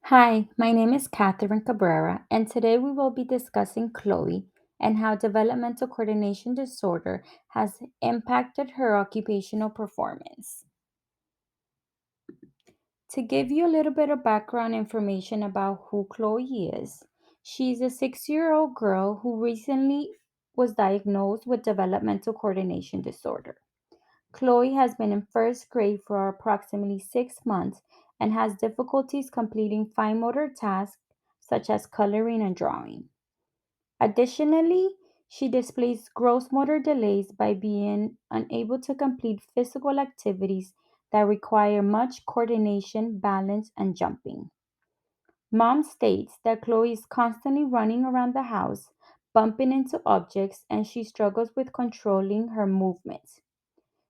Hi, my name is Catherine Cabrera, and today we will be discussing Chloe and how developmental coordination disorder has impacted her occupational performance. To give you a little bit of background information about who Chloe is, she's a 6-year-old girl who recently was diagnosed with developmental coordination disorder. Chloe has been in first grade for approximately 6 months and has difficulties completing fine motor tasks such as coloring and drawing. Additionally, she displays gross motor delays by being unable to complete physical activities that require much coordination, balance, and jumping. Mom states that Chloe is constantly running around the house, bumping into objects, and she struggles with controlling her movements.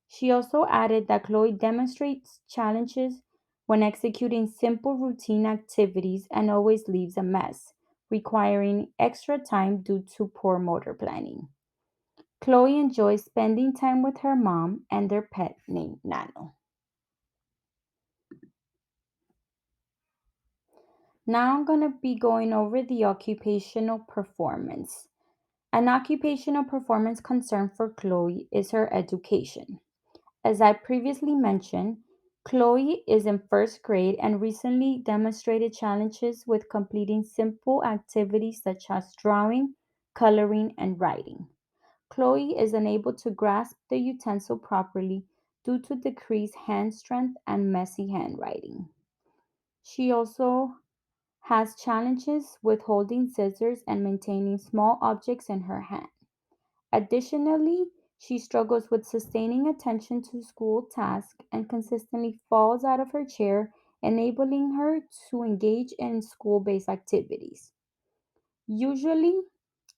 She also added that Chloe demonstrates challenges when executing simple routine activities and always leaves a mess, requiring extra time due to poor motor planning. Chloe enjoys spending time with her mom and their pet named Nano. Now I'm going to be going over the occupational performance. An occupational performance concern for Chloe is her education. As I previously mentioned, Chloe is in first grade and recently demonstrated challenges with completing simple activities such as drawing, coloring, and writing. Chloe is unable to grasp the utensil properly due to decreased hand strength and messy handwriting. She also has challenges with holding scissors and maintaining small objects in her hand. Additionally, she struggles with sustaining attention to school tasks and consistently falls out of her chair, enabling her to engage in school based activities. Usually,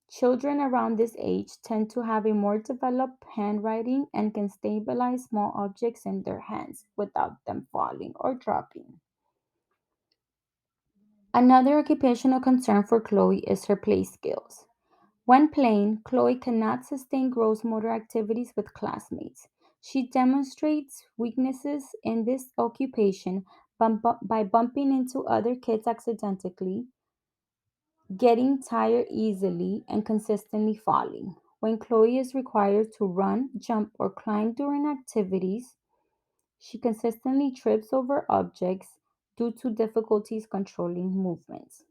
children around this age tend to have a more developed handwriting and can stabilize small objects in their hands without them falling or dropping. Another occupational concern for Chloe is her play skills. When playing, Chloe cannot sustain gross motor activities with classmates. She demonstrates weaknesses in this occupation by bumping into other kids accidentally, getting tired easily, and consistently falling. When Chloe is required to run, jump, or climb during activities, she consistently trips over objects due to difficulties controlling movements.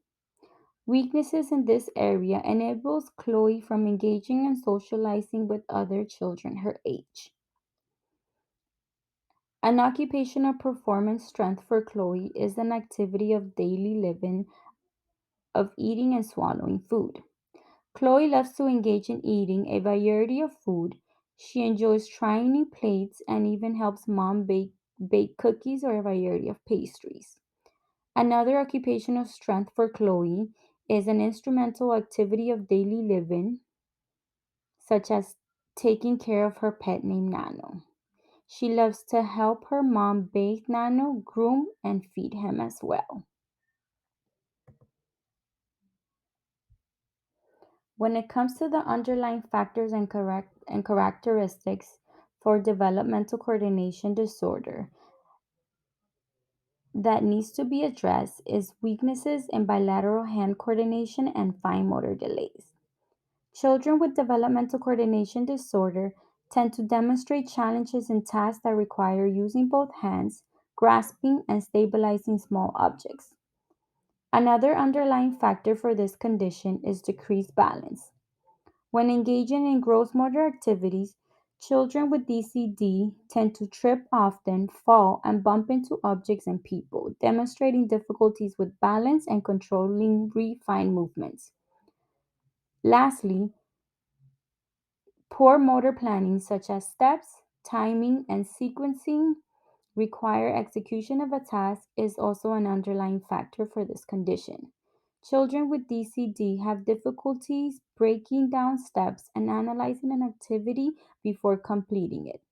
Weaknesses in this area enables Chloe from engaging and socializing with other children her age. An occupational performance strength for Chloe is an activity of daily living of eating and swallowing food. Chloe loves to engage in eating a variety of food. She enjoys trying new plates and even helps mom bake cookies or a variety of pastries. Another occupational strength for Chloe is an instrumental activity of daily living, such as taking care of her pet named Nano. She loves to help her mom bathe Nano, groom, and feed him as well. When it comes to the underlying factors and characteristics for developmental coordination disorder that needs to be addressed is weaknesses in bilateral hand coordination and fine motor delays. Children with developmental coordination disorder tend to demonstrate challenges in tasks that require using both hands, grasping, and stabilizing small objects. Another underlying factor for this condition is decreased balance. When engaging in gross motor activities, children with DCD tend to trip often, fall, and bump into objects and people, demonstrating difficulties with balance and controlling refined movements. Lastly, poor motor planning, such as steps, timing, and sequencing, require execution of a task, is also an underlying factor for this condition. Children with DCD have difficulties breaking down steps and analyzing an activity before completing it.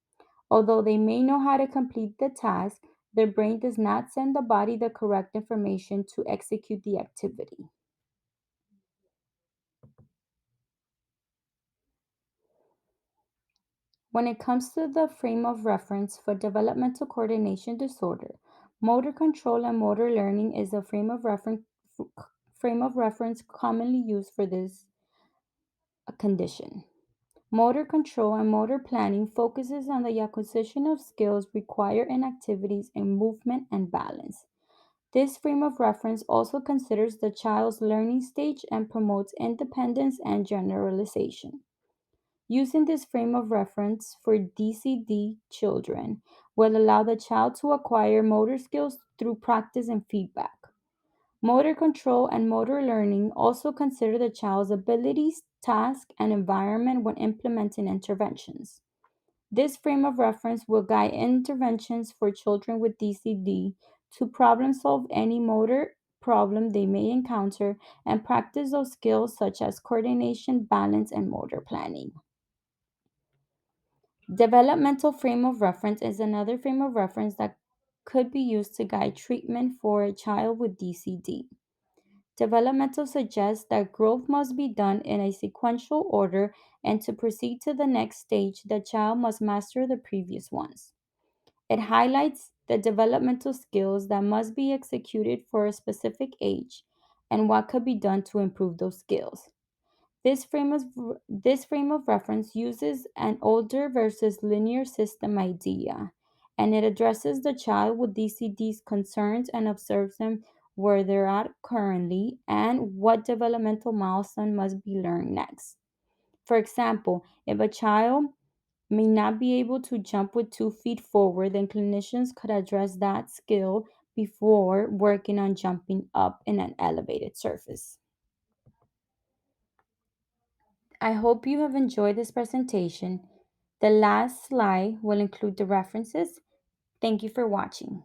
Although they may know how to complete the task, their brain does not send the body the correct information to execute the activity. When it comes to the frame of reference for developmental coordination disorder, Motor control and motor learning is a frame of reference commonly used for this condition. Motor control and motor planning focuses on the acquisition of skills required in activities in movement and balance. This frame of reference also considers the child's learning stage and promotes independence and generalization. Using this frame of reference for DCD children will allow the child to acquire motor skills through practice and feedback. Motor control and motor learning also consider the child's abilities, task, and environment when implementing interventions. This frame of reference will guide interventions for children with DCD to problem solve any motor problem they may encounter and practice those skills such as coordination, balance, and motor planning. Developmental frame of reference is another frame of reference that could be used to guide treatment for a child with DCD. Developmental suggests that growth must be done in a sequential order, and to proceed to the next stage, the child must master the previous ones. It highlights the developmental skills that must be executed for a specific age and what could be done to improve those skills. This frame of reference uses an older versus linear system idea, and it addresses the child with DCD's concerns and observes them where they're at currently and what developmental milestone must be learned next. For example, if a child may not be able to jump with 2 feet forward, then clinicians could address that skill before working on jumping up in an elevated surface. I hope you have enjoyed this presentation. The last slide will include the references. Thank you for watching.